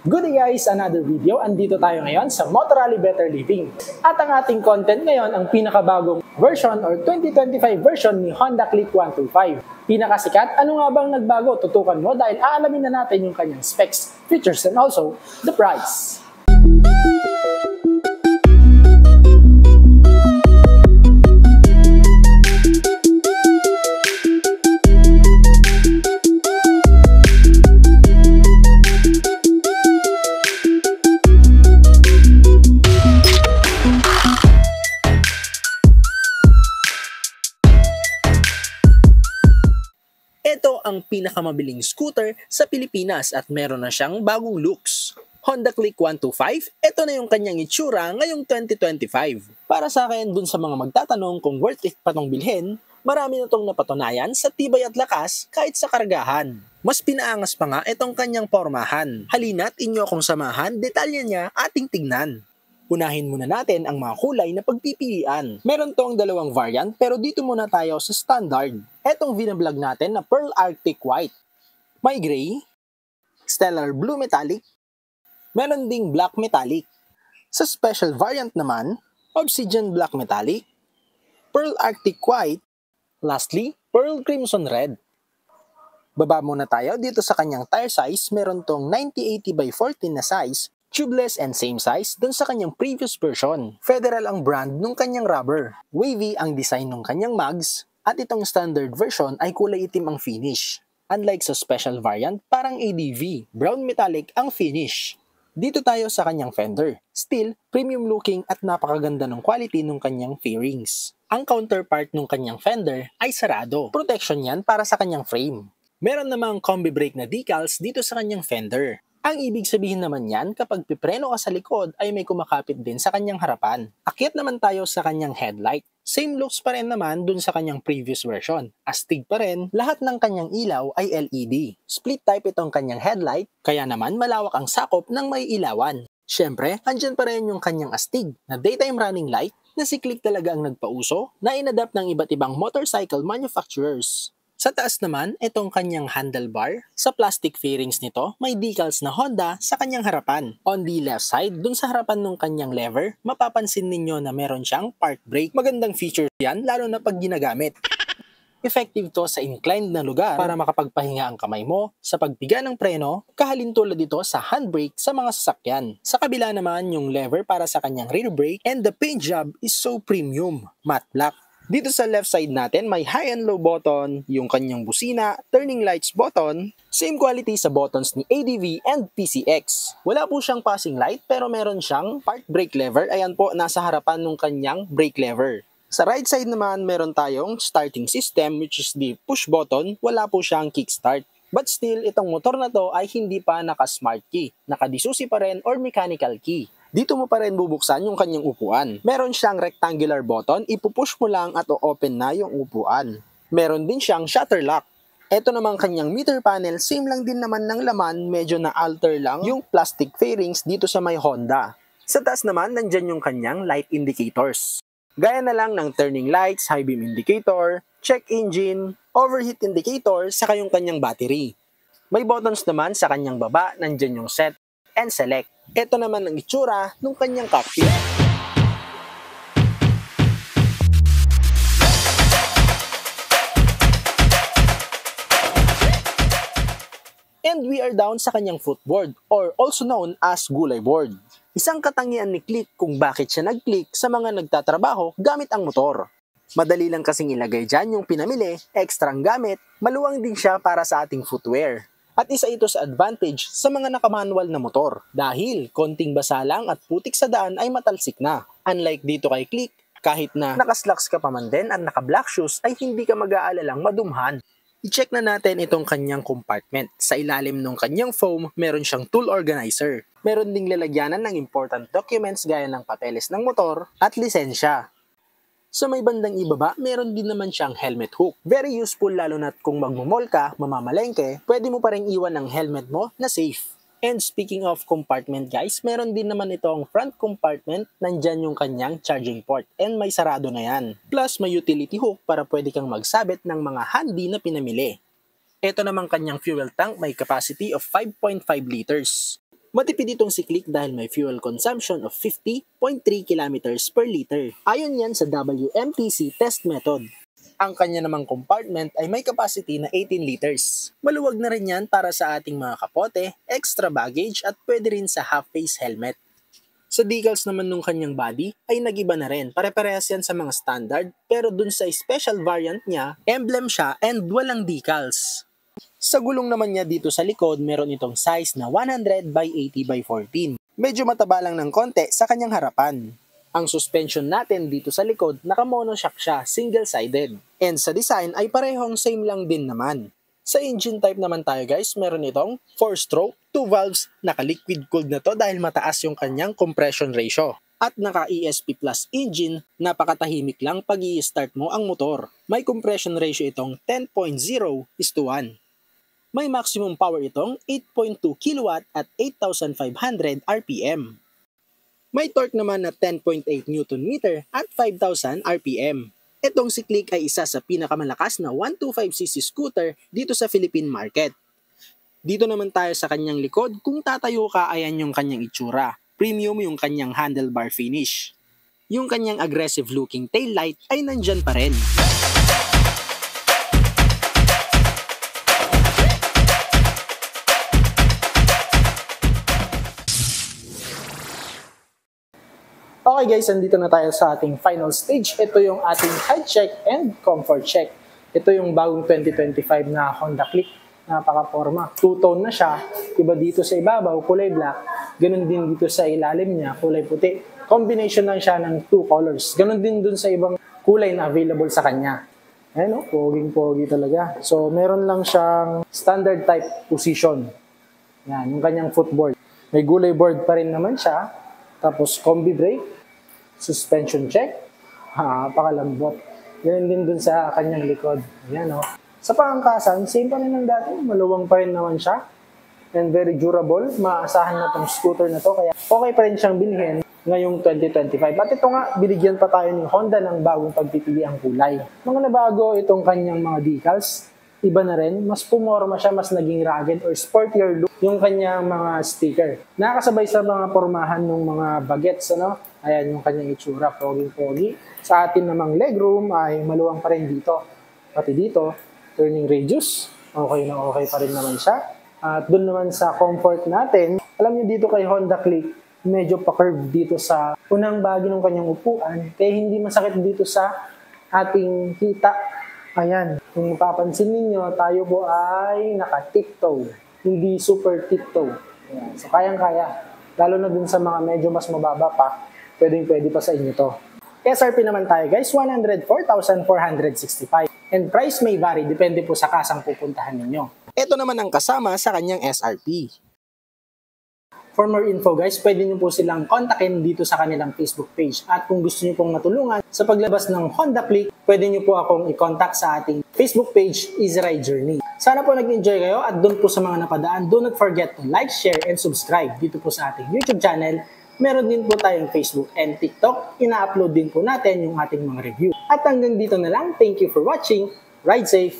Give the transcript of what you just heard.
Good day guys, another video. Andito tayo ngayon sa Motor Rally Better Living. At ang ating content ngayon, ang pinakabagong version or 2025 version ni Honda Click 125. Pinakasikat, ano nga bang nagbago? Tutukan mo dahil aalamin na natin yung kanyang specs, features, and also the price. Ito ang pinakamabiling scooter sa Pilipinas at meron na siyang bagong looks. Honda Click 125, ito na yung kanyang itsura ngayong 2025. Para sa akin, dun sa mga magtatanong kung worth it pa tong bilhin, marami na tong napatunayan sa tibay at lakas kahit sa kargahan. Mas pinaangas pa nga itong kanyang pormahan. Halina't inyo akong samahan, detalye niya ating tignan. Unahin muna natin ang mga kulay na pagpipilian. Meron tong dalawang variant pero dito muna tayo sa standard. Etong vlog natin na Pearl Arctic White. May gray, Stellar Blue Metallic, meron ding Black Metallic. Sa special variant naman, Obsidian Black Metallic, Pearl Arctic White, lastly, Pearl Crimson Red. Baba muna tayo dito sa kanyang tire size. Meron tong 90/80/14 na size, tubeless and same size dun sa kanyang previous version. Federal ang brand nung kanyang rubber. Wavy ang design nung kanyang mags. At itong standard version ay kulay itim ang finish. Unlike sa special variant, parang ADV, brown metallic ang finish. Dito tayo sa kanyang fender. Still, premium looking at napakaganda ng quality nung kanyang fairings. Ang counterpart nung kanyang fender ay sarado. Protection yan para sa kanyang frame. Meron namang combi brake na decals dito sa kanyang fender. Ang ibig sabihin naman yan, kapag pipreno ka sa likod ay may kumakapit din sa kanyang harapan. Akyat naman tayo sa kanyang headlight. Same looks pa rin naman dun sa kanyang previous version. Astig pa rin, lahat ng kanyang ilaw ay LED. Split type itong kanyang headlight, kaya naman malawak ang sakop ng may ilawan. Siyempre, andyan pa rin yung kanyang astig na daytime running light na si Click talaga ang nagpauso na inadapt ng iba't ibang motorcycle manufacturers. Sa taas naman, itong kanyang handlebar. Sa plastic fairings nito, may decals na Honda sa kanyang harapan. On the left side, dun sa harapan ng kanyang lever, mapapansin ninyo na meron siyang park brake. Magandang feature yan, lalo na pag ginagamit. Effective to sa inclined na lugar para makapagpahinga ang kamay mo sa pagpiga ng preno, kahalin tulad dito sa handbrake sa mga sasakyan. Sa kabila naman, yung lever para sa kanyang rear brake, and the paint job is so premium, matte black. Dito sa left side natin, may high and low button, yung kanyang busina, turning lights button, same quality sa buttons ni ADV and PCX. Wala po siyang passing light pero meron siyang park brake lever, ayan po nasa harapan ng kanyang brake lever. Sa right side naman, meron tayong starting system which is the push button, wala po siyang kickstart. But still, itong motor na to ay hindi pa naka-smart key, naka-disusi pa rin or mechanical key. Dito mo pa rin bubuksan yung kanyang upuan. Meron siyang rectangular button, ipupush mo lang at o-open na yung upuan. Meron din siyang shutter lock. Ito namang kanyang meter panel, same lang din naman ng laman, medyo na-alter lang yung plastic fairings dito sa may Honda. Sa taas naman, nandyan yung kanyang light indicators. Gaya na lang ng turning lights, high beam indicator, check engine, overheat indicator, saka yung kanyang battery. May buttons naman sa kanyang baba, nandyan yung set and select. Ito naman ang itsura ng kanyang cockpit. And we are down sa kanyang footboard or also known as gulay board. Isang katangian ni Click kung bakit siya nag-click sa mga nagtatrabaho gamit ang motor. Madali lang kasing ilagay dyan yung pinamili, ekstrang gamit, maluwang din siya para sa ating footwear. At isa ito sa advantage sa mga nakamanual na motor dahil konting basa lang at putik sa daan ay matalsik na. Unlike dito kay Click, kahit na nakaslacks ka pa man din at naka-black shoes ay hindi ka mag-aalalang madumhan. I-check na natin itong kanyang compartment. Sa ilalim ng kanyang foam, meron siyang tool organizer. Meron ding lalagyanan ng important documents gaya ng papeles ng motor at lisensya. Sa may bandang ibaba, meron din naman siyang helmet hook. Very useful lalo na't kung magmumol ka, mamamalengke, pwede mo pa rin iwan ang helmet mo na safe. And speaking of compartment guys, meron din naman itong front compartment, nandyan yung kanyang charging port and may sarado na yan. Plus may utility hook para pwede kang magsabit ng mga handy na pinamili. Ito namang kanyang fuel tank may capacity of 5.5 liters. Matipid itong si Click dahil may fuel consumption of 50.3 kilometers per liter. Ayon yan sa WMTC test method. Ang kanya namang compartment ay may capacity na 18 liters. Maluwag na rin yan para sa ating mga kapote, extra baggage at pwede rin sa half-face helmet. Sa decals naman nung kanyang body ay nagiba na rin. Pare-parehas yan sa mga standard pero dun sa special variant niya, emblem siya and walang decals. Sa gulong naman niya dito sa likod, meron itong size na 100 by 80 by 14. Medyo mataba lang ng konti sa kanyang harapan. Ang suspension natin dito sa likod, naka-monoshock siya, single-sided. And sa design ay parehong same lang din naman. Sa engine type naman tayo guys, meron itong 4-stroke, 2 valves, naka-liquid cooled na to dahil mataas yung kanyang compression ratio. At naka-ESP Plus engine, napakatahimik lang pag i-start mo ang motor. May compression ratio itong 10.0:1. May maximum power itong 8.2 kW at 8,500 RPM. May torque naman na 10.8 Nm at 5,000 RPM. Itong si Click ay isa sa pinakamalakas na 125cc scooter dito sa Philippine market. Dito naman tayo sa kanyang likod, kung tatayo ka ayan yung kanyang itsura. Premium yung kanyang handlebar finish. Yung kanyang aggressive looking taillight ay nandyan pa rin. Okay guys, andito na tayo sa ating final stage. Ito yung ating height check and comfort check. Ito yung bagong 2025 na Honda Click. Napaka-forma. Two-tone na siya. Iba dito sa ibabaw, kulay black. Ganun din dito sa ilalim niya, kulay puti. Combination lang siya ng 2 colors. Ganun din dun sa ibang kulay na available sa kanya. Ayan o, poging-pogi talaga. So, meron lang siyang standard type position. Yan, yung kanyang footboard. May gulay board pa rin naman siya. Tapos, combi brake, suspension check, pakalambot. Ganun din dun sa kanyang likod. Ayan o. Sa pangangkasan, same pa rin ng dati. Maluwang pa rin naman siya. And very durable. Maasahan na itong scooter na to. Kaya okay pa rin siyang bilhin ngayong 2025. At ito nga, binigyan pa tayo ni Honda ng bagong pagpipili ang kulay. Mga nabago itong kanyang mga decals. Iba na rin. Mas pumorma siya, mas naging rugged or sportier look yung kanyang mga sticker. Nakakasabay sa mga pormahan ng mga bagets, ano? Ayan yung kanyang itsura, pogi-pogi. Sa atin namang legroom ay maluwang pa rin dito. Pati dito, turning radius, okay na okay pa rin naman siya. At doon naman sa comfort natin, alam niyo dito kay Honda Click, medyo pa-curve dito sa unang bahagi ng kanyang upuan, kaya hindi masakit dito sa ating hita. Ayan, kung mapapansin ninyo, tayo po ay naka-tiptoe, hindi super tiptoe. Ayan. So kayang-kaya, lalo na dun sa mga medyo mas mababa pa, pwedeng-pwede pa sa inyo to. SRP naman tayo guys, 104,465. And price may vary, depende po sa kasang pupuntahan ninyo. Ito naman ang kasama sa kanyang SRP. For more info guys, pwede nyo po silang kontakin dito sa kanilang Facebook page. At kung gusto nyo pong matulungan sa paglabas ng Honda Click, pwede nyo po akong i-contact sa ating Facebook page, Easy Ride Journey. Sana po nag-enjoy kayo at doon po sa mga napadaan, do not forget to like, share, and subscribe dito po sa ating YouTube channel. Meron din po tayong Facebook and TikTok. Ina-upload din po natin yung ating mga review. At hanggang dito na lang. Thank you for watching. Ride safe!